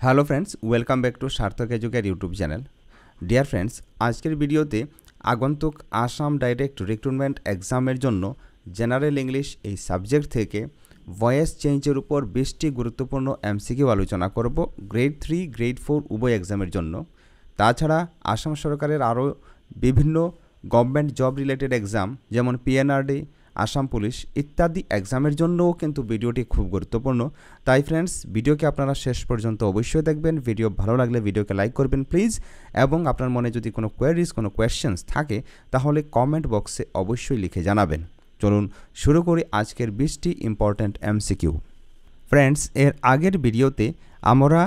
Hello friends, welcome back to সার্থক এডুকের YouTube channel. Dear friends, আজকের ভিডিওতে আগন্তুক আসাম ডাইরেক্ট রিক্রুটমেন্ট এক্সামের জন্য জেনারেল ইংলিশ এই সাবজেক্ট থেকে ভয়েস চেঞ্জের উপর 20টি গুরুত্বপূর্ণ এমসিকিউ আলোচনা করব গ্রেড 3, গ্রেড 4 উভয় এক্সামের জন্য। তাছাড়া আসাম সরকারের আরও বিভিন্ন গভর্নমেন্ট জব রিলেটেড এক্সাম যেমন পিএনআরডি, আসাম পুলিশ ইত্যাদি এক্সামের জন্যও কিন্তু ভিডিওটি খুব গুরুত্বপূর্ণ। তাই ফ্রেন্ডস, ভিডিওকে আপনারা শেষ পর্যন্ত অবশ্যই দেখবেন। ভিডিও ভালো লাগলে ভিডিওকে লাইক করবেন প্লিজ, এবং আপনার মনে যদি কোনো কোয়েরিজ, কোনো কোয়েশ্চেন্স থাকে তাহলে কমেন্ট বক্সে অবশ্যই লিখে জানাবেন। চলুন শুরু করি আজকের 20টি ইম্পর্ট্যান্ট এমসিকিউ। ফ্রেন্ডস, এর আগের ভিডিওতে আমরা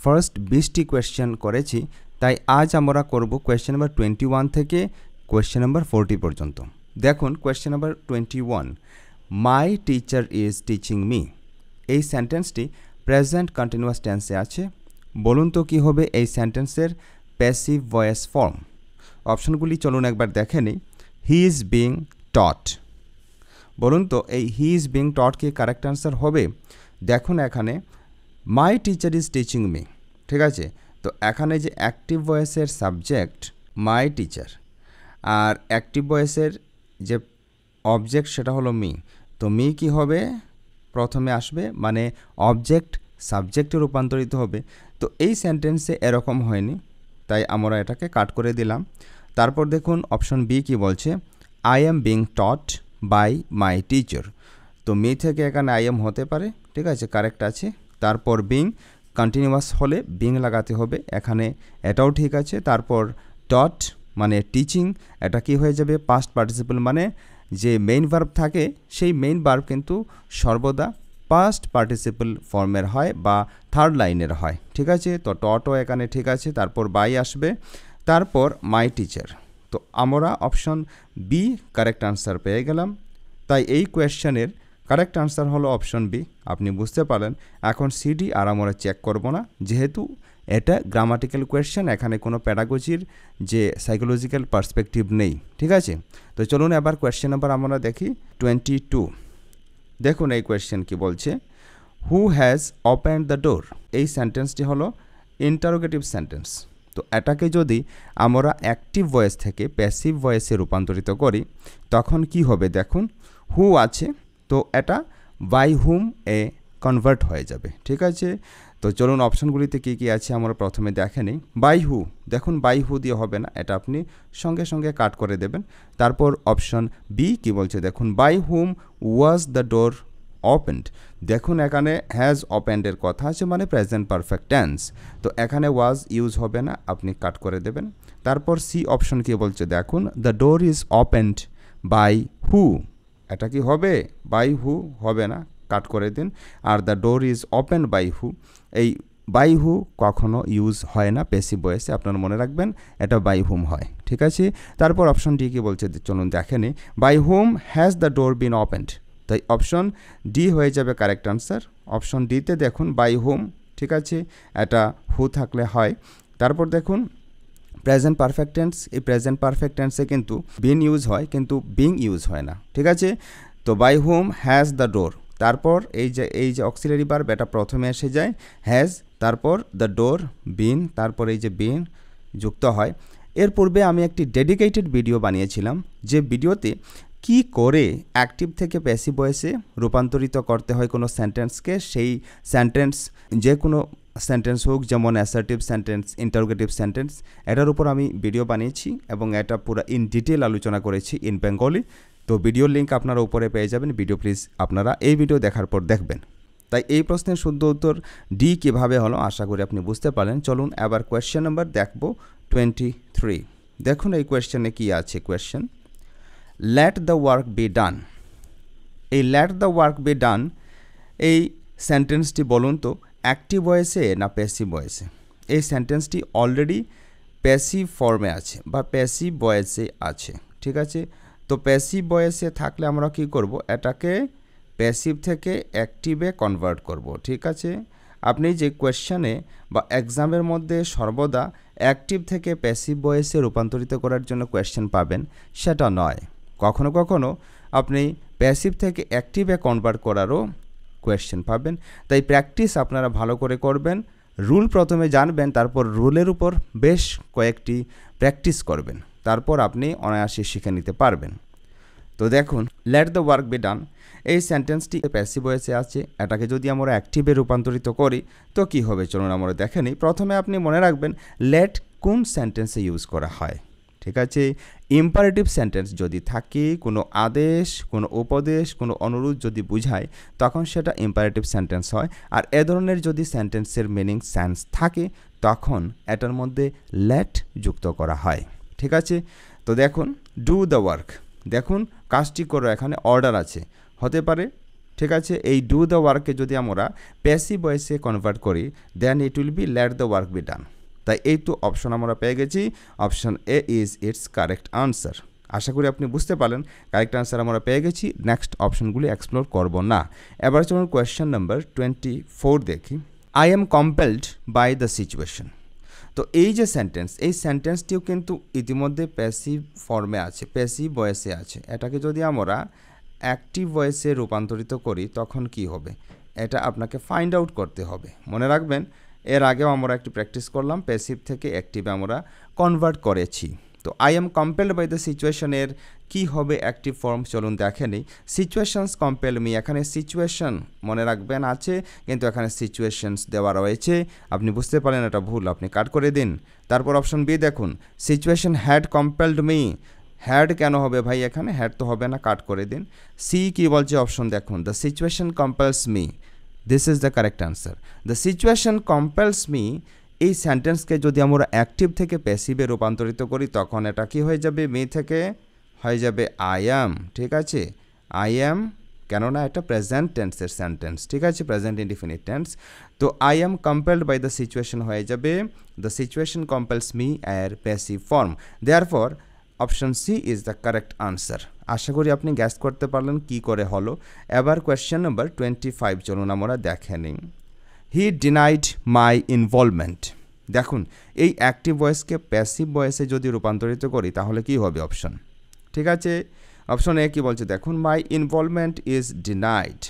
ফার্স্ট 20টি কোয়েশ্চেন করেছি, তাই আজ আমরা করব কোয়েশ্চেন নাম্বার 21 থেকে কোয়েশ্চেন নাম্বার 40 পর্যন্ত। দেখুন question number 21, my teacher is teaching me. এই সেন্টেন্সটি প্রেজেন্ট কন্টিনিউয়াস টেন্সে আছে। বলুন তো কী হবে এই সেন্টেন্সের প্যাসিভ ভয়েস ফর্ম। অপশনগুলি চলুন একবার দেখে নিই। হি ইজ বিং টট। বলুন তো এই হি ইজ বিং টট কি কারেক্ট অ্যান্সার হবে? দেখুন এখানে my teacher is teaching me, ঠিক আছে। তো এখানে যে অ্যাক্টিভ ভয়েসের সাবজেক্ট মাই টিচার আর অ্যাক্টিভ ভয়েসের যে অবজেক্ট সেটা হলো মি। তো মি কি হবে? প্রথমে আসবে, মানে অবজেক্ট সাবজেক্টে রূপান্তরিত হবে। তো এই সেন্টেন্সে এরকম হয়নি, তাই আমরা এটাকে কাট করে দিলাম। তারপর দেখুন অপশন বি কি বলছে, I am being taught by my teacher. তো মি থেকে এখানে আই এম হতে পারে, ঠিক আছে, কারেক্ট আছে। তারপর বিং কন্টিনিউয়াস হলে বিং লাগাতে হবে, এখানে এটাও ঠিক আছে। তারপর টট মানে টিচিং, এটা কি হয়ে যাবে? পাস্ট পার্টিসিপল, মানে যে মেইন ভার্ব থাকে সেই মেইন ভার্ব কিন্তু সর্বদা পাস্ট পার্টিসিপল ফর্মের হয় বা থার্ড লাইনের হয়, ঠিক আছে। তো টটও এখানে ঠিক আছে। তারপর বাই আসবে, তারপর মাই টিচার। তো আমরা অপশন বি কারেক্ট আনসার পেয়ে গেলাম। তাই এই কোয়েশ্চেনের কারেক্ট আনসার হলো অপশন বি। আপনি বুঝতে পারলেন। এখন সিডি আর আমরা চেক করব না, যেহেতু এটা গ্রামাটিক্যাল কোয়েশ্চেন, এখানে কোনো প্যাডাগজির যে সাইকোলজিক্যাল পার্সপেক্টিভ নেই, ঠিক আছে। তো চলুন এবার কোয়েশ্চেন নাম্বার আমরা দেখি 22। দেখুন এই কোয়েশ্চেন কি বলছে, who has opened the door. এই সেন্টেন্সটি হলো ইন্টারোগেটিভ সেন্টেন্স। তো এটাকে যদি আমরা অ্যাক্টিভ ভয়েস থেকে প্যাসিভ ভয়েসে রূপান্তরিত করি তখন কি হবে? দেখুন হু আছে, তো এটা বাই হুম এ কনভার্ট হয়ে যাবে, ঠিক আছে। তো চলুন অপশনগুলিতে কী কী আছে আমরা প্রথমে দেখে নিই। বাই হু, দেখুন বাই হু দিয়ে হবে না, এটা আপনি সঙ্গে সঙ্গে কাট করে দেবেন। তারপর অপশন বি কি বলছে, দেখুন by whom was the door opened. দেখুন এখানে হ্যাজ ওপেন্ডের কথা আছে, মানে প্রেজেন্ট পারফেক্ট টেন্স। তো এখানে ওয়াজ ইউজ হবে না, আপনি কাট করে দেবেন। তারপর সি অপশন কি বলছে, দেখুন the door is opened by who. এটা কি হবে? বাই হু হবে না, কাট করে দিন। আর the door is open by who, এই বাই হু কখনো ইউজ হয় না প্যাসিভ ভয়েসে, আপনারা মনে রাখবেন এটা বাই হুম হয়, ঠিক আছে। তারপর অপশন ডি কি বলছে, চলুন দেখে নিই। By whom has the door been opened. তাই অপশন ডি হয়ে যাবে কারেক্ট আনসার। অপশন ডিতে দেখুন বাই হুম, ঠিক আছে, এটা হু থাকলে হয়। তারপর দেখুন প্রেজেন্ট পারফেক্ট টেন্স, এই প্রেজেন্ট পারফেক্ট টেন্সে কিন্তু বিন ইউজ হয় কিন্তু বিং ইউজ হয় না, ঠিক আছে। তো by whom has the door, তারপর এই যে অক্সিলারি ভার্ব এটা প্রথমে এসে যায় হ্যাজ, তারপর দ্য ডোর বিন, তারপর এই যে বিন যুক্ত হয়। এর পূর্বে আমি একটি ডেডিকেটেড ভিডিও বানিয়েছিলাম, যে ভিডিওতে কি করে অ্যাক্টিভ থেকে প্যাসিভ ভয়েসে রূপান্তরিত করতে হয় কোনো সেন্টেন্সকে। সেই সেন্টেন্স যে কোনো সেন্টেন্স হোক, যেমন অ্যাসার্টিভ সেন্টেন্স, ইন্টারোগেটিভ সেন্টেন্স, এটার উপর আমি ভিডিও বানিয়েছি এবং এটা পুরো ইন ডিটেল আলোচনা করেছি ইন বেঙ্গলি। তো ভিডিওর লিঙ্ক আপনারা উপরে পেয়ে যাবেন। ভিডিও প্লিজ আপনারা এই ভিডিও দেখার পর দেখবেন। তাই এই প্রশ্নের শুদ্ধ উত্তর ডি কীভাবে হলো আশা করি আপনি বুঝতে পারলেন। চলুন এবার কোয়েশ্চেন নাম্বার দেখব 23। দেখুন এই কোয়েশ্চেনে কি আছে। Question, let the work be done. এই let the work be done এই সেন্টেন্সটি বলুন তো অ্যাক্টিভ ভয়েসে না প্যাসিভ ভয়েসে? এই সেন্টেন্সটি অলরেডি প্যাসিভ ফর্মে আছে বা প্যাসিভ ভয়েসে আছে, ঠিক আছে। তো প্যাসিভ ভয়েসে থাকলে আমরা কি করব? এটাকে প্যাসিভ থেকে অ্যাক্টিভে কনভার্ট করব, ঠিক আছে। আপনি যে কোয়েশ্চেনে বা এক্সামের মধ্যে সর্বদা অ্যাক্টিভ থেকে প্যাসিভ ভয়েসে রূপান্তরিত করার জন্য কোয়েশ্চেন পাবেন সেটা নয়। কখনো কখনো আপনি প্যাসিভ থেকে অ্যাক্টিভে কনভার্ট করারও কোয়েশ্চেন পাবেন। তাই প্র্যাকটিস আপনারা ভালো করে করবেন, রুল প্রথমে জানবেন, তারপর রুলের উপর বেশ কয়েকটি প্র্যাকটিস করবেন, তারপর আপনি অনায়াসে শিখে নিতে পারবেন। তো দেখুন, let the work be done, এই সেন্টেন্সটি প্যাসিভ ভয়েসে আছে। এটাকে যদি আমরা অ্যাক্টিভে রূপান্তরিত করি তো কি হবে, চলুন আমরা দেখে নিই। প্রথমে আপনি মনে রাখবেন লেট কোন সেন্টেন্সে ইউজ করা হয়। ঠিক আছে, ইম্পারেটিভ সেন্টেন্স যদি থাকে, কোনো আদেশ, কোনো উপদেশ, কোনো অনুরোধ যদি বুঝায়, তখন সেটা ইম্পারেটিভ সেন্টেন্স হয়। আর এ ধরনের যদি সেন্টেন্সের মিনিং সেন্স থাকে, তখন এটার মধ্যে লেট যুক্ত করা হয়। ঠিক আছে, তো দেখুন, ডু দ্য ওয়ার্ক, দেখুন কাজটি করো, এখানে অর্ডার আছে, হতে পারে। ঠিক আছে, এই ডু দ্য ওয়ার্ককে যদি আমরা প্যাসিভ ভয়েসে কনভার্ট করি, then it will be let the work be done. তাই এই তো অপশন আমরা পেয়ে গেছি, option A is it's correct answer. আশা করি আপনি বুঝতে পারলেন, কারেক্ট আনসার আমরা পেয়ে গেছি। নেক্সট অপশনগুলি এক্সপ্লোর করব না। এবার চলুন কোয়েশ্চেন নাম্বার 24 দেখি। I am compelled by the situation. তো এই যে সেন্টেন্স, এই সেন্টেন্সটিও কিন্তু ইতিমধ্যে প্যাসিভ ফর্মে আছে, প্যাসিভ ভয়েসে আছে। এটাকে যদি আমরা অ্যাক্টিভ ভয়েসে রূপান্তরিত করি তখন কি হবে, এটা আপনাকে ফাইন্ড আউট করতে হবে। মনে রাখবেন, এর আগেও আমরা একটি প্র্যাকটিস করলাম, প্যাসিভ থেকে অ্যাক্টিভে আমরা কনভার্ট করেছি। তো I am compelled by the সিচুয়েশনের কী হবে অ্যাক্টিভ ফর্ম, চলুন দেখে নিই। সিচুয়েশনস কম্পেল মি, এখানে সিচুয়েশন মনে রাখবেন আছে, কিন্তু এখানে সিচুয়েশনস দেওয়া রয়েছে। আপনি বুঝতে পারেন এটা ভুল, আপনি কাট করে দিন। তারপর অপশন বি দেখুন, situation had compelled me, had কেন হবে ভাই, এখানে হ্যাড তো হবে না, কাট করে দিন। সি কি বলছে অপশন দেখুন, the situation compels me, this is the correct answer. The situation compels me, এই সেন্টেন্সকে যদি আমরা অ্যাক্টিভ থেকে প্যাসিভে রূপান্তরিত করি তখন এটা কি হয়ে যাবে, মি থেকে হয়ে যাবে আই অ্যাম। ঠিক আছে, আই অ্যাম, কেননা এটা প্রেজেন্ট টেন্সের সেন্টেন্স। ঠিক আছে, প্রেজেন্ট ইনডিফিনিট টেন্স। তো I am compelled by the situation হয়ে যাবে দ্য সিচুয়েশন কম্পেলস মি এর passive form. Therefore option C is the correct answer. আশা করি আপনি গ্যাস করতে পারলেন কি করে হলো। এবার কোয়েশ্চেন নাম্বার 25 চলুন আমরা দেখে নিই। হি ডিনাইড মাই ইনভলভমেন্ট। দেখুন, এই অ্যাক্টিভ ভয়েসকে প্যাসিভ ভয়েসে যদি রূপান্তরিত করি তাহলে কি হবে অপশন। ঠিক আছে, অপশন এ কী বলছে দেখুন, মাই ইনভলভমেন্ট ইজ ডিনাইড।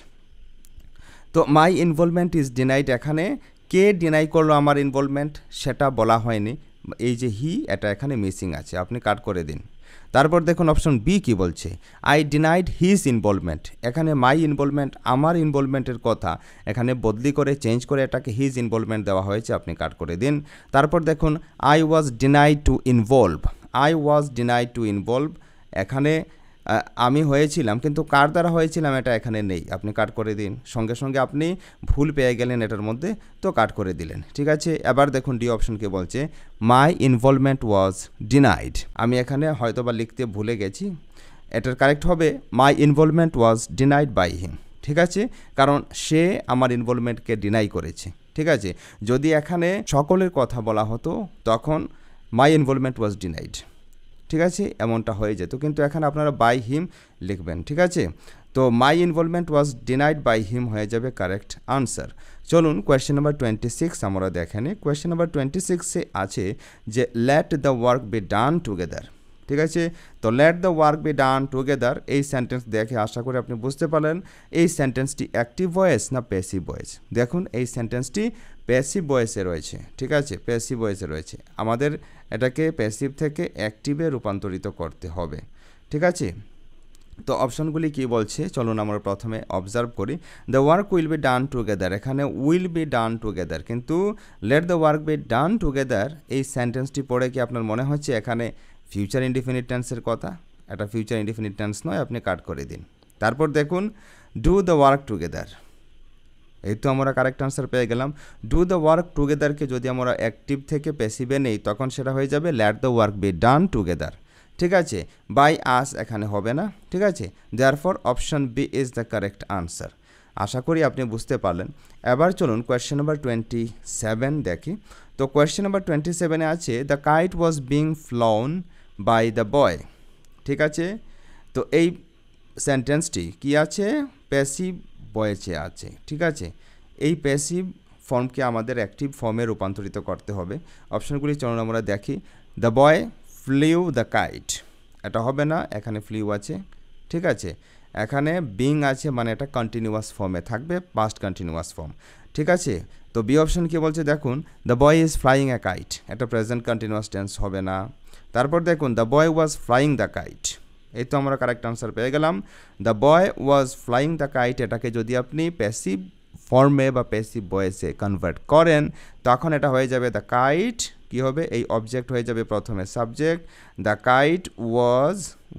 তো মাই ইনভলভমেন্ট ইজ ডিনাইড, এখানে কে ডিনাই করলো আমার ইনভলভমেন্ট সেটা বলা হয়নি, এই যে হি, এটা এখানে মিসিং আছে, আপনি কাট করে দিন। তারপর দেখুন অপশন বি কি বলছে, আই ডিনাইড হিজ ইনভলভমেন্ট। এখানে মাই ইনভলভমেন্ট, আমার ইনভলভমেন্টের কথা এখানে বদলি করে চেঞ্জ করে এটাকে হিজ ইনভলভমেন্ট দেওয়া হয়েছে, আপনি কাট করে দিন। তারপর দেখুন, I was denied two involve, I was denied two involve, এখানে আমি হয়েছিলাম, কিন্তু কার দ্বারা হয়েছিলাম এটা এখানে নেই, আপনি কাট করে দিন। সঙ্গে সঙ্গে আপনি ভুল পেয়ে গেলেন এটার মধ্যে, তো কাট করে দিলেন। ঠিক আছে, এবার দেখুন ডি অপশনকে বলছে মাই ইনভলভমেন্ট ওয়াজ ডিনাইড। আমি এখানে হয়তোবা লিখতে ভুলে গেছি, এটার কারেক্ট হবে my involvement was denied by him. ঠিক আছে, কারণ সে আমার ইনভলভমেন্টকে ডিনাই করেছে। ঠিক আছে, যদি এখানে সকলের কথা বলা হতো তখন মাই ইনভলভমেন্ট ওয়াজ ডিনাইড। ঠিক আছে, এমনটা হয়ে যেত, কিন্তু এখানে আপনারা বাই হিম লিখবেন। ঠিক আছে, তো মাই ইনভলভমেন্ট ওয়াজ ডিনাইড বাই হিম হয়ে যাবে কারেক্ট আনসার। চলুন কোয়েশ্চেন নাম্বার 26 আমরা দেখে নিই। কোয়েশ্চেন নাম্বার 26-এ আছে যে let the work be done together. ঠিক আছে, তো let the work be done together, এই সেন্টেন্স দেখে আশা করি আপনি বুঝতে পারলেন এই সেন্টেন্সটি অ্যাক্টিভ ভয়েস না প্যাসিভ ভয়েস। দেখুন, এই সেন্টেন্সটি প্যাসিভ ভয়েসে রয়েছে। ঠিক আছে, প্যাসিভ ভয়েসে রয়েছে, আমাদের এটাকে প্যাসিভ থেকে অ্যাক্টিভে রূপান্তরিত করতে হবে। ঠিক আছে, তো অপশনগুলি কি বলছে চলুন আমরা প্রথমে অবজার্ভ করি। The work will be done together, এখানে উইল বি ডান টুগেদার, কিন্তু late the work be done together এই সেন্টেন্সটি পড়ে কি আপনার মনে হচ্ছে এখানে ফিউচার ইনডিফিনিট টেন্সের কথা? এটা ফিউচার ইনডিফিনিট টেন্স নয়, আপনি কাট করে দিন। তারপর দেখুন ডু দ্য ওয়ার্ক টুগেদার, এই তো আমরা কারেক্ট আনসার পেয়ে গেলাম। ডু দ্য ওয়ার্ক টুগেদারকে যদি আমরা অ্যাক্টিভ থেকে প্যাসিভে নেই তখন সেটা হয়ে যাবে let the work be done together. ঠিক আছে, বাই আস এখানে হবে না। ঠিক আছে, therefore option B is the correct answer. আশা করি আপনি বুঝতে পারলেন। এবার চলুন কোয়েশ্চেন নাম্বার 27 দেখি। তো কোয়েশ্চেন নাম্বার 27-এ আছে the kite was being flown by the boy. ঠিক আছে, তো এই সেন্টেন্সটি কি আছে, প্যাসিভ ভয়েসে আছে। ঠিক আছে, এই প্যাসিভ ফর্মকে আমাদের অ্যাক্টিভ ফর্মে রূপান্তরিত করতে হবে। অপশনগুলি চলুন আমরা দেখি। The boy flew the kite, এটা হবে না, এখানে ফ্লিউ আছে। ঠিক আছে, এখানে বিং আছে, মানে এটা কন্টিনিউয়াস ফর্মে থাকবে, পাস্ট কন্টিনিউয়াস ফর্ম। ঠিক আছে, তো বি অপশন কি বলছে দেখুন, the boy is flying a kite, এটা প্রেজেন্ট কন্টিনিউয়াস টেন্স হবে না। তারপর দেখুন the boy was flying the kite, এই তো আমরা কারেক্ট আনসার পেয়ে গেলাম। The boy was flying the kite, এটাকে যদি আপনি প্যাসিভ ফর্মে বা প্যাসিভ ভয়েসে কনভার্ট করেন তখন এটা হয়ে যাবে দ্য কাইট, কি হবে এই অবজেক্ট হয়ে যাবে প্রথমে সাবজেক্ট, দ্য কাইট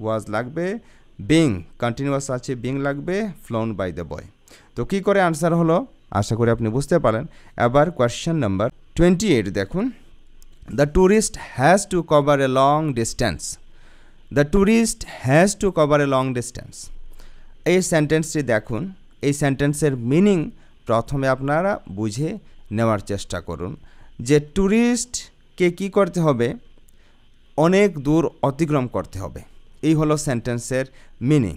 ওয়াজ লাগবে বিং, কন্টিনিউয়াস আছে বিং লাগবে, ফ্লোন বাই দ্য বয়। তো কী করে আনসার হলো আশা করি আপনি বুঝতে পারেন। এবার কোয়েশ্চেন নাম্বার 28 দেখুন, the tourist has to cover A long distance, the tourist has to cover A long distance. এই সেন্টেন্সটি দেখুন, এই সেন্টেন্সের মিনিং প্রথমে আপনারা বুঝে নেওয়ার চেষ্টা করুন যে ট্যুরিস্টকে কী করতে হবে, অনেক দূর অতিক্রম করতে হবে, এই হলো সেন্টেন্সের মিনিং।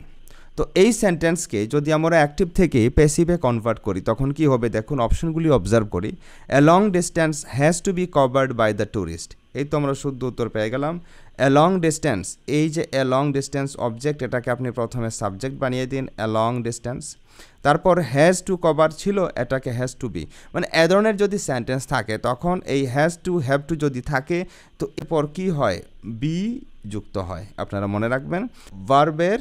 তো এই সেন্টেন্সকে যদি আমরা অ্যাক্টিভ থেকে প্যাসিভে কনভার্ট করি তখন কি হবে দেখুন, অপশনগুলি অবজার্ভ করি। A long distance has to be covered by the tourist, এই তো আমরা শুদ্ধ উত্তর পেয়ে গেলাম। এ লং ডিস্টেন্স, এই যে এ লং ডিস্টেন্স অবজেক্ট, এটাকে আপনি প্রথমে সাবজেক্ট বানিয়ে দিন এ লং ডিস্টেন্স, তারপর হ্যাজ টু কভার ছিল, এটাকে হ্যাজ টু বি, মানে এ ধরনের যদি সেন্টেন্স থাকে তখন এই হ্যাজ টু হ্যাভ টু যদি থাকে তো এরপর কি হয়, বি যুক্ত হয়। আপনারা মনে রাখবেন ভার্বের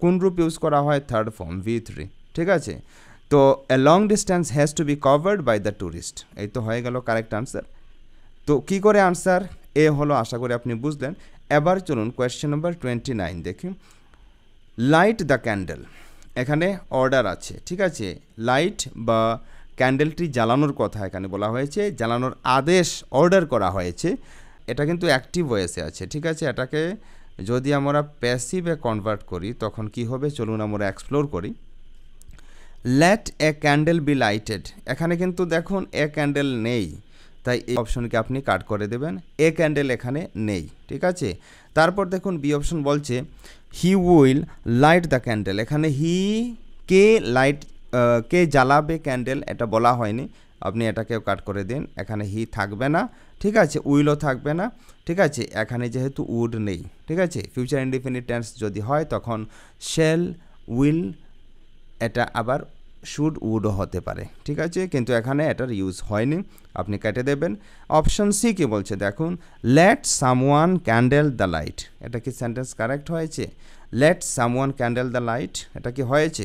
কোন রূপ ইউজ করা হয়, থার্ড ফর্ম V3, ঠিক আছে। তো a long distance has to be covered by the tourist, এই তো হয়ে গেল কারেক্ট আনসার। তো কি করে আনসার এ হলো আশা করি আপনি বুঝলেন। এবার চলুন কোয়েশ্চেন নাম্বার 29 দেখি। লাইট দ্য ক্যান্ডেল, এখানে অর্ডার আছে, ঠিক আছে, লাইট বা ক্যান্ডেলটি জ্বালানোর কথা এখানে বলা হয়েছে, জ্বালানোর আদেশ অর্ডার করা হয়েছে, এটা কিন্তু অ্যাক্টিভ ভয়েসে আছে, ঠিক আছে। এটাকে যদি আমরা প্যাসিভে কনভার্ট করি তখন কি হবে চলুন আমরা এক্সপ্লোর করি। Let a candle be lighted, এখানে কিন্তু দেখুন এ ক্যান্ডেল নেই, তাই এই অপশনকে আপনি কাট করে দেবেন, এ ক্যান্ডেল এখানে নেই, ঠিক আছে। তারপর দেখুন বি অপশন বলছে he will light the candle, এখানে হি কে জ্বালাবে ক্যান্ডেল এটা বলা হয়নি, আপনি এটাকেও কাট করে দিন, এখানে হি থাকবে না, ঠিক আছে, উইলও থাকবে না, ঠিক আছে। এখানে যেহেতু উড নেই, ঠিক আছে, ফিউচার ইনডিফিনিট টেন্স যদি হয় তখন শেল উইল, এটা আবার শুড উডও হতে পারে, ঠিক আছে, কিন্তু এখানে এটার ইউজ হয়নি, আপনি কেটে দেবেন। অপশন সি কি বলছে দেখুন, let someone candle the light, এটা কি সেন্টেন্স কারেক্ট হয়েছে? Let someone candle the light, এটা কি হয়েছে?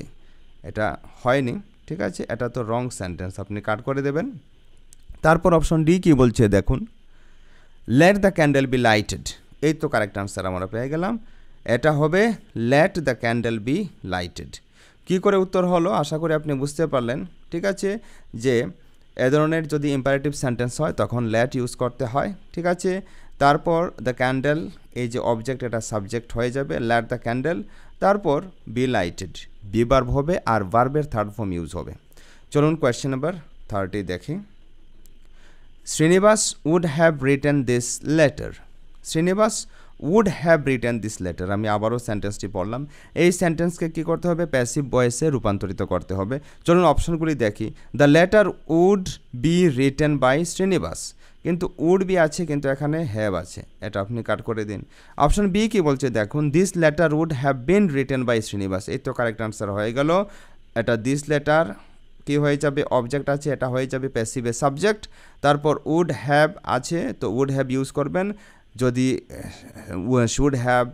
এটা হয়নি, ঠিক আছে, এটা তো রং সেন্টেন্স, আপনি কাট করে দেবেন। তারপর অপশন ডি কি বলছে দেখুন, let the candle be lighted, এই তো কারেক্ট আনসার আমরা পেয়ে গেলাম, এটা হবে let the candle be lighted. কী করে উত্তর হলো আশা করি আপনি বুঝতে পারলেন, ঠিক আছে, যে এ ধরনের যদি ইম্পারেটিভ সেন্টেন্স হয় তখন লেট ইউজ করতে হয়, ঠিক আছে। তারপর দ্য ক্যান্ডেল, এই যে অবজেক্ট এটা সাবজেক্ট হয়ে যাবে, লেট দ্য ক্যান্ডেল, তারপর বি লাইটেড, বি ভার্ব হবে আর ভার্বের থার্ড ফর্ম ইউজ হবে। চলুন কোয়েশ্চেন নাম্বার 30 দেখি। Srinivas would have written this letter, Srinivas would have written this letter, আমি আবারও সেন্টেন্সটি পড়লাম, এই সেন্টেন্সকে কী করতে হবে, প্যাসিভ ভয়েসে রূপান্তরিত করতে হবে। চলুন অপশনগুলি দেখি। The letter would be written by Srinivas, কিন্তু উড বি আছে কিন্তু এখানে হ্যাভ আছে, এটা আপনি কাট করে দিন। অপশন বি কি বলছে দেখুন, this letter would have been written by Srinivas, এই তো কারেক্ট আনসার হয়ে গেল। এটা দিস লেটার কি হয়ে যাবে, অবজেক্ট আছে, এটা হয়ে যাবে প্যাসিভে সাবজেক্ট, তারপর উড হ্যাভ আছে তো উড হ্যাভ ইউজ করবেন, যদি শুড হ্যাভ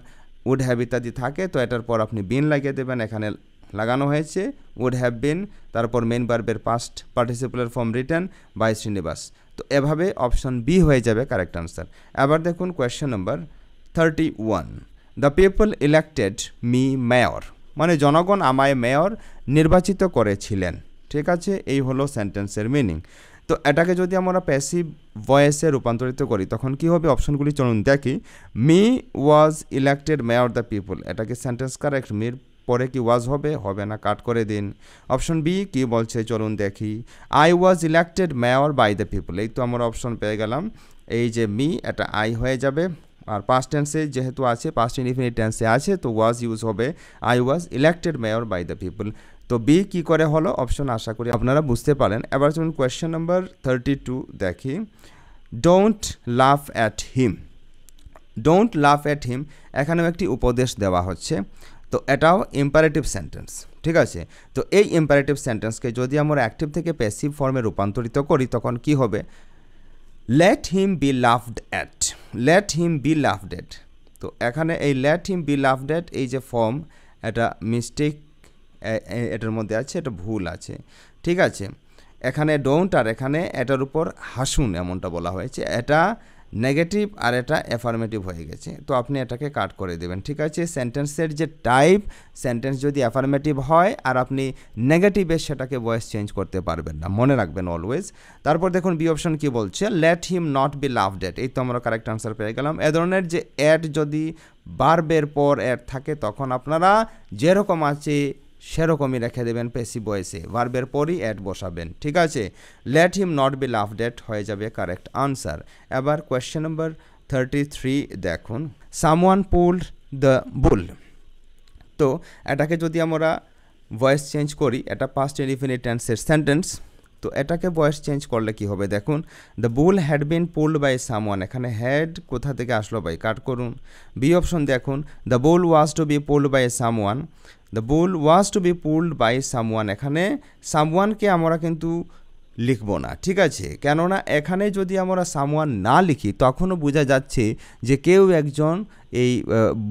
ইত্যাদি থাকে তো এটার পর আপনি বিন লাগিয়ে দেবেন, এখানে লাগানো হয়েছে উড হ্যাভ বিন, তারপর মেন ভার্বের past participle form written by Srinivas, তো এভাবে অপশন বি হয়ে যাবে কারেক্ট আনসার। এবার দেখুন question number 31, the people elected me mayor, মানে জনগণ আমায় মেয়র নির্বাচিত করেছিলেন, ঠিক আছে, এই হলো সেন্টেন্সের মিনিং। তো এটাকে যদি আমরা প্যাসিভ ভয়েসে রূপান্তরিত করি তখন কি হবে, অপশনগুলি চলুন দেখি। Me was elected mayor the people, এটা কি সেন্টেন্স কারেক্ট? মির পরে কি ওয়াজ হবে? হবে না, কাট করে দিন। অপশন বি কি বলছে চলুন দেখি, I was elected mayor by the people, এই তো আমরা অপশন পেয়ে গেলাম, এই যে মি এটা আই হয়ে যাবে, আর পাস্ট টেন্সে যেহেতু আছে, পাস্ট ইনডিফিনিট টেন্সে আছে তো ওয়াজ ইউজ হবে, I was elected mayor by the people. তো বি কি করে হলো অপশন, আশা করি আপনারা বুঝতে পারেন। এবার চলুন কোয়েশ্চেন নাম্বার 32 দেখি। ডোন্ট লাফ অ্যাট হিম, ডোন্ট লাফ অ্যাট হিম, এখানেও একটি উপদেশ দেওয়া হচ্ছে, তো এটাও ইম্পারেটিভ সেন্টেন্স, ঠিক আছে। তো এই ইম্পারেটিভ সেন্টেন্সকে যদি আমরা অ্যাক্টিভ থেকে প্যাসিভ ফর্মে রূপান্তরিত করি তখন কি হবে, let him be loved at, let him be loved at. তো এখানে এই let him be loved at এই যে ফর্ম, এটা মিস্টেক এটার মধ্যে আছে, এটা ভুল আছে, ঠিক আছে। এখানে ডোন্ট আর এখানে এটার উপর হাসুন এমনটা বলা হয়েছে, এটা নেগেটিভ আর এটা অ্যাফার্মেটিভ হয়ে গেছে, তো আপনি এটাকে কাট করে দেবেন, ঠিক আছে। সেন্টেন্সের যে টাইপ, সেন্টেন্স যদি অ্যাফার্মেটিভ হয় আর আপনি নেগেটিভে সেটাকে ভয়েস চেঞ্জ করতে পারবেন না, মনে রাখবেন অলওয়েজ। তারপর দেখুন বি অপশন কি বলছে, let him not be loved at, এই তো আমরা কারেক্ট আনসার পেয়ে গেলাম। এ ধরনের যে অ্যাড যদি ভার্বের পর অ্যাড থাকে তখন আপনারা যেরকম আছে সেরকমই রেখে দেবেন প্যাসিভ ভয়েসে, ভার্বের পরই অ্যাড বসাবেন, ঠিক আছে। Let him not be loved at হয়ে যাবে কারেক্ট আনসার। এবার কোয়েশ্চেন নাম্বার 33 দেখুন, সামওয়ান পুলড দ্য বুল। তো এটাকে যদি আমরা ভয়েস চেঞ্জ করি, এটা পাস্ট ইনডিফিনিট টেন্সের সেন্টেন্স, তো এটাকে ভয়েস চেঞ্জ করলে কি হবে দেখুন, the bull had been pulled by someone, এখানে হ্যাড কোথা থেকে আসলো ভাই, কাট করুন। বি অপশন দেখুন, the bull was to be pulled by someone, the bull was to be pulled by someone, এখানে সামওয়ানকে আমরা কিন্তু লিখব না, ঠিক আছে। কেননা এখানে যদি আমরা সামওয়ান না লিখি তখনও বোঝা যাচ্ছে যে কেউ একজন এই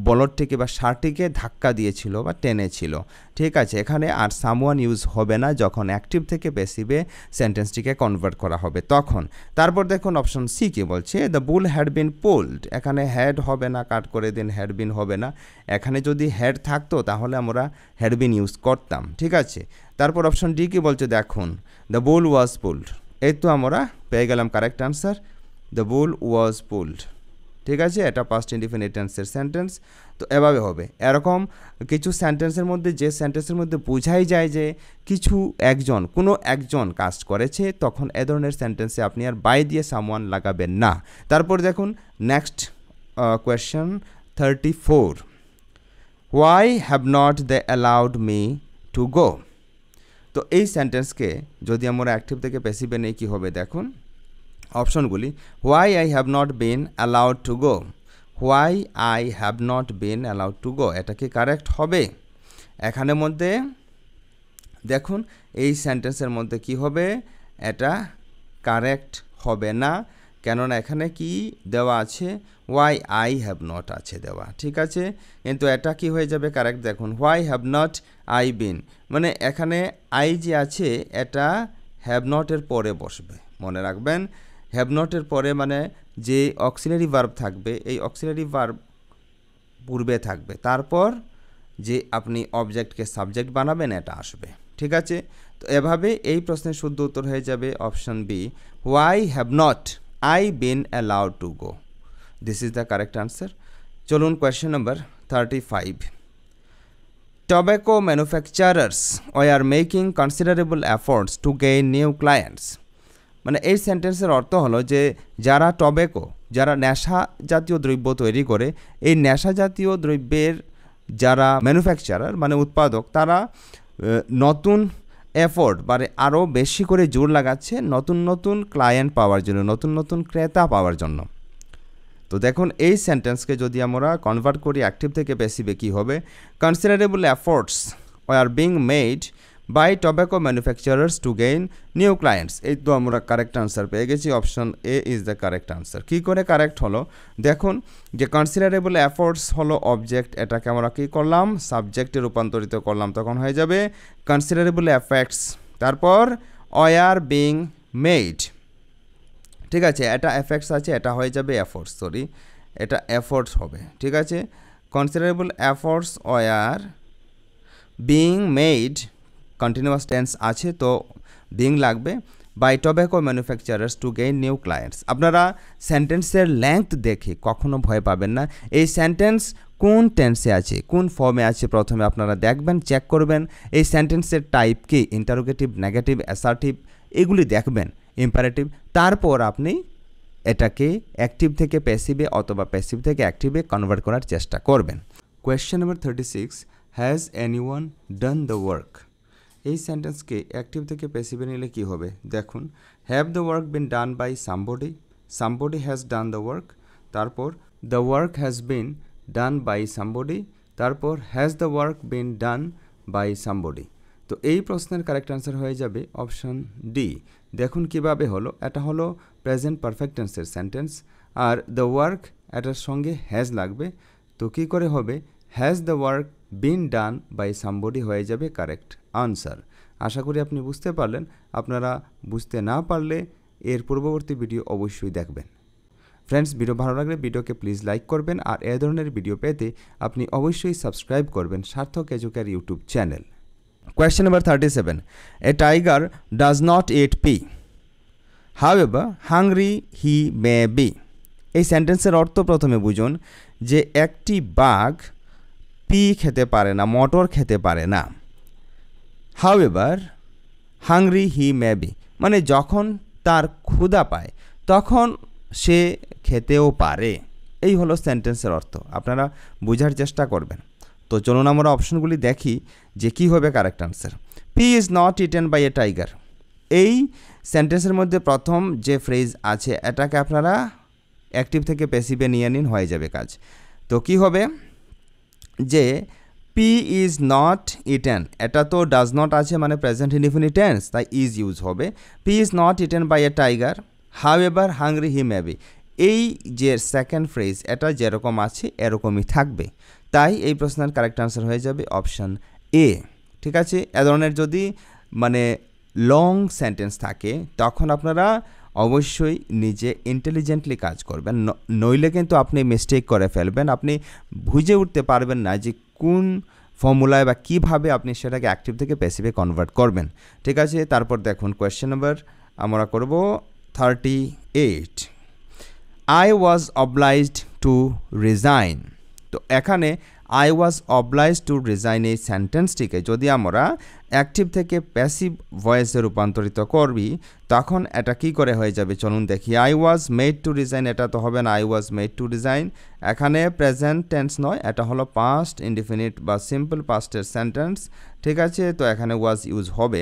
বলদটিকে বা ষাঁড়টিকে ধাক্কা দিয়েছিল বা টেনেছিল, ঠিক আছে। এখানে আর সামওয়ান ইউজ হবে না যখন অ্যাক্টিভ থেকে প্যাসিভে সেন্টেন্সটিকে কনভার্ট করা হবে তখন। তারপর দেখুন অপশন সি কি বলছে, the bull had been pulled, এখানে হ্যাড হবে না, কাট করে দিন, হ্যাড বিন হবে না, এখানে যদি হ্যাড থাকতো তাহলে আমরা হ্যাড বিন ইউজ করতাম, ঠিক আছে। তারপর অপশন ডি কি বলছে দেখুন, দ্য বুল ওয়াজ পুলড, এই তো আমরা পেয়ে গেলাম correct answer, the bull was pulled, ঠিক আছে। এটা পাস্ট ইনডিফিনিট টেন্সের সেন্টেন্স, তো এভাবে হবে। এরকম কিছু সেন্টেন্সের মধ্যে, যে সেন্টেন্সের মধ্যে বোঝাই যায় যে কিছু কোনো একজন কাজ করেছে, তখন এ ধরনের সেন্টেন্সে আপনি আর বাই দিয়ে সামওয়ান লাগাবেন না। তারপর দেখুন next question 34, why have not they allowed me to go. তো এই সেন্টেন্সকে যদি আমরা অ্যাক্টিভ থেকে প্যাসিভে নেই কী হবে দেখুন অপশনগুলি, why I have not been allowed to go, why I have not been allowed to go, এটা কি কারেক্ট হবে? এখানের মধ্যে দেখুন এই সেন্টেন্সের মধ্যে কি হবে, এটা কারেক্ট হবে না, কেননা এখানে কি দেওয়া আছে, হোয়াই আই হ্যাভ নট আছে দেওয়া, ঠিক আছে। কিন্তু এটা কি হয়ে যাবে কারেক্ট দেখুন, হোয়াই হ্যাভ নট আই বিন, মানে এখানে আই যে আছে এটা হ্যাভ নটের পরে বসবে, মনে রাখবেন। হ্যাভ নটের পরে মানে যে অক্সিলারি ভার্ব থাকবে, এই অক্সিলারি ভার্ব পূর্বে থাকবে, তারপর যে আপনি অবজেক্টকে সাবজেক্ট বানাবেন এটা আসবে, ঠিক আছে। তো এভাবে এই প্রশ্নের শুদ্ধ উত্তর হয়ে যাবে option B, why have not I been allowed to go, this is the correct answer. চলুন question number 35, tobacco manufacturers are making considerable efforts to gain new clients। মানে এই সেন্টেন্সের অর্থ হলো যে যারা যারা নেশা জাতীয় দ্রব্য তৈরি করে, এই নেশা জাতীয় দ্রব্যের যারা ম্যানুফ্যাকচারার মানে উৎপাদক, তারা নতুন এফোর্ট মানে আরও বেশি করে জোর লাগাচ্ছে নতুন নতুন ক্লায়েন্ট পাওয়ার জন্য, নতুন নতুন ক্রেতা পাওয়ার জন্য। তো দেখুন এই সেন্টেন্সকে যদি আমরা কনভার্ট করি অ্যাক্টিভ থেকে প্যাসিভে কী হবে, considerable efforts are being made by tobacco manufacturers to gain new clients, এই তো আমরা কারেক্ট আনসার পেয়ে গেছি, option A is the correct answer. কী করে কারেক্ট হলো দেখুন, যে কনসিডারেবল এফোর্টস হলো অবজেক্ট, এটাকে আমরা কী করলাম সাবজেক্টে রূপান্তরিত করলাম, তখন হয়ে যাবে কনসিডারেবল এফেক্টস, তারপর আর বিং মেড, ঠিক আছে। এটা এফেক্টস আছে, এটা হয়ে যাবে এফোর্টস, সরি এটা এফোর্টস হবে, ঠিক আছে। Considerable efforts are being made continuous tense আছে, তো বিং লাগবে, by tobacco manufacturers to gain new clients. আপনারা সেন্টেন্সের লেংথ দেখে কখনো ভয় পাবেন না, এই সেন্টেন্স কোন টেন্সে আছে, কোন ফর্মে আছে, প্রথমে আপনারা দেখবেন, চেক করবেন এই সেন্টেন্সের টাইপ কি, ইন্টারোগেটিভ, নেগেটিভ, অ্যাসার্টিভ, এগুলি দেখবেন, ইম্পারেটিভ, তারপর আপনি এটাকে অ্যাক্টিভ থেকে প্যাসিভে অথবা প্যাসিভ থেকে অ্যাক্টিভে কনভার্ট করার চেষ্টা করবেন। Question number 36, has anyone done the work. এই সেন্টেন্সকে অ্যাক্টিভ থেকে প্যাসিভে নিলে কী হবে দেখুন, have the work been done by somebody, somebody has done the work, তারপর the work has been done by somebody, তারপর has the work been done by somebody. তো এই প্রশ্নের কারেক্ট অ্যান্সার হয়ে যাবে অপশন ডি। দেখুন কিভাবে হলো, এটা হলো প্রেজেন্ট পারফেক্ট টেন্সের সেন্টেন্স, আর দ্য ওয়ার্ক এটার সঙ্গে হ্যাজ লাগবে। তো কী করে হবে, has the work been done by somebody হয়ে যাবে কারেক্ট আনসার। আশা করি আপনি বুঝতে পারলেন। আপনারা বুঝতে না পারলে এর পূর্ববর্তী ভিডিও অবশ্যই দেখবেন। ফ্রেন্ডস, ভিডিও ভালো লাগলে ভিডিওকে প্লিজ লাইক করবেন, আর এ ধরনের ভিডিও পেতে আপনি অবশ্যই সাবস্ক্রাইব করবেন সার্থক educare YouTube channel. Question number 37. A tiger does not eat pea. However, hungry he may be. এই সেন্টেন্সের অর্থ প্রথমে বুঝুন যে একটি বাঘ পি খেতে পারে না, মটর খেতে পারে না। However, hungry he may be, মানে যখন তার ক্ষুধা পায় তখন সে খেতেও পারে। এই হলো সেন্টেন্সের অর্থ। আপনারা বোঝার চেষ্টা করবেন। তো চলুন আমরা অপশনগুলি দেখি যে কী হবে correct answer. Pea is not eaten by a tiger. এই সেন্টেন্সের মধ্যে প্রথম যে ফ্রেজ আছে এটাকে আপনারা অ্যাক্টিভ থেকে প্যাসিভে নিয়ে নিন, হয়ে যাবে কাজ। তো কি হবে যে পি ইজ নট ইটেন, এটা তো ডাজ নট আছে মানে প্রেজেন্ট ইনডিফিনিট টেন্স, তাই ইজ ইউজ হবে। Pea is not eaten by a tiger, however hungry he may be. এই যে সেকেন্ড ফ্রেজ এটা যেরকম আছে এরকমই থাকবে, তাই এই প্রশ্নের কারেক্ট আনসার হয়ে যাবে অপশান এ। ঠিক আছে, এ ধরনের যদি মানে লং সেন্টেন্স থাকে তখন আপনারা অবশ্যই নিজে ইন্টেলিজেন্টলি কাজ করবেন, নইলে কিন্তু আপনি মিস্টেক করে ফেলবেন। আপনি বুঝে উঠতে পারবেন না যে কোন ফর্মুলায় বা কীভাবে আপনি সেটাকে অ্যাক্টিভ থেকে প্যাসিভে কনভার্ট করবেন। ঠিক আছে, তারপর দেখুন কোয়েশ্চেন নাম্বার আমরা করব 38. I was obliged to resign. তো এখানে I was oblige to resign এই সেন্টেন্সটিকে যদি আমরা অ্যাক্টিভ থেকে প্যাসিভ ভয়েসে রূপান্তরিত করবি তখন এটা কি করে হয়ে যাবে চলুন দেখি। I was made to resign, এটা তো হবে না, I was made to resign. এখানে প্রেজেন্ট টেন্স নয়, এটা হলো পাস্ট ইনডিফিনিট বা সিম্পল পাস্টের সেন্টেন্স। ঠিক আছে, তো এখানে ওয়াজ ইউজ হবে।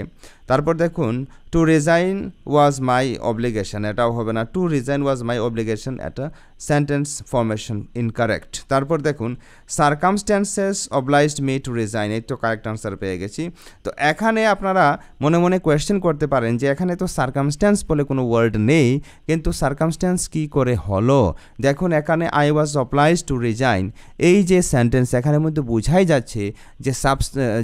তারপর দেখুন to resign was my obligation, এটাও হবে না, to resign was my obligation, এটা সেন্টেন্স ফরমেশন ইনকারেক্ট। তারপর দেখুন circumstances obliged me to resign, এই তো কারেক্ট আনসার পেয়ে গেছি। তো এখানে আপনারা মনে মনে কোয়েশ্চেন করতে পারেন যে এখানে তো সার্কামস্ট্যান্স বলে কোনো ওয়ার্ড নেই, কিন্তু সার্কামস্ট্যান্স কি করে হলো। দেখুন এখানে I was obliged to resign, এই যে সেন্টেন্স এখানের মধ্যে বোঝাই যাচ্ছে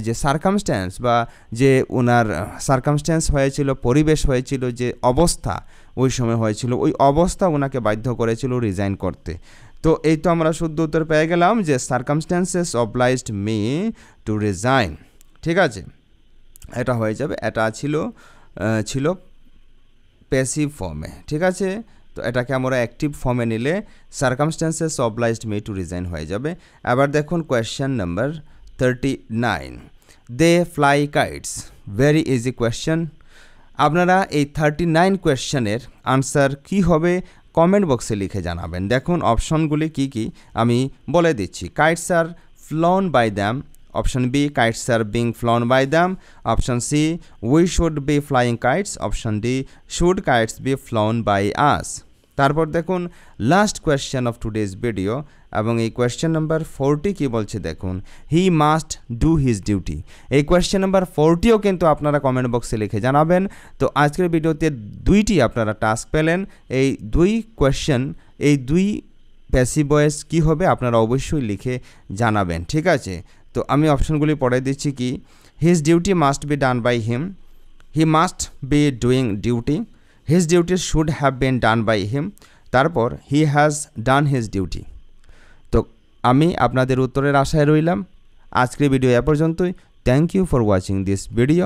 যে সার্কামস্ট্যান্স বা যে ওনার সার্কামস্ট্যান্স হয়েছিল, পরিবেশ হয়েছিল, যে অবস্থা ওই সময় হয়েছিল, ওই অবস্থা ওনাকে বাধ্য করেছিল রিজাইন করতে। তো এই তো আমরা শুদ্ধ উত্তর পেয়ে গেলাম যে circumstances obliged me to resign. ঠিক আছে, এটা হয়ে যাবে, এটা ছিল প্যাসিভ ফর্মে। ঠিক আছে, তো এটাকে আমরা অ্যাক্টিভ ফর্মে নিলে circumstances obliged me to resign হয়ে যাবে। এবার দেখুন question number 39. They fly kites, very easy question. আপনারা এই 39 কোয়েশ্চেনের আনসার কি হবে কমেন্ট বক্সে লিখে জানাবেন। দেখুন অপশনগুলি কি কি আমি বলে দিচ্ছি। Kites are flown by them, option B kites are being flown by them, option C we should be flying kites, option D should kites be flown by us। তারপর দেখুন last question of today's video, এবং এই question number 40 কি বলছে দেখুন, he must do his duty. এই question number 40ও কিন্তু আপনারা কমেন্ট বক্সে লিখে জানাবেন। তো আজকের ভিডিওতে দুইটি আপনারা টাস্ক পেলেন, এই দুই কোয়েশ্চেন, এই দুই প্যাসিভ ভয়েস কী হবে আপনারা অবশ্যই লিখে জানাবেন। ঠিক আছে, তো আমি অপশনগুলি পড়ে দিচ্ছি কি, his duty must be done by him, he must be doing duty, his duty should have been done by him, তারপর he has done his duty. তো আমি আপনাদের উত্তরের আশায় রইলাম। আজকের ভিডিও এ পর্যন্তই। Thank you for watching this video.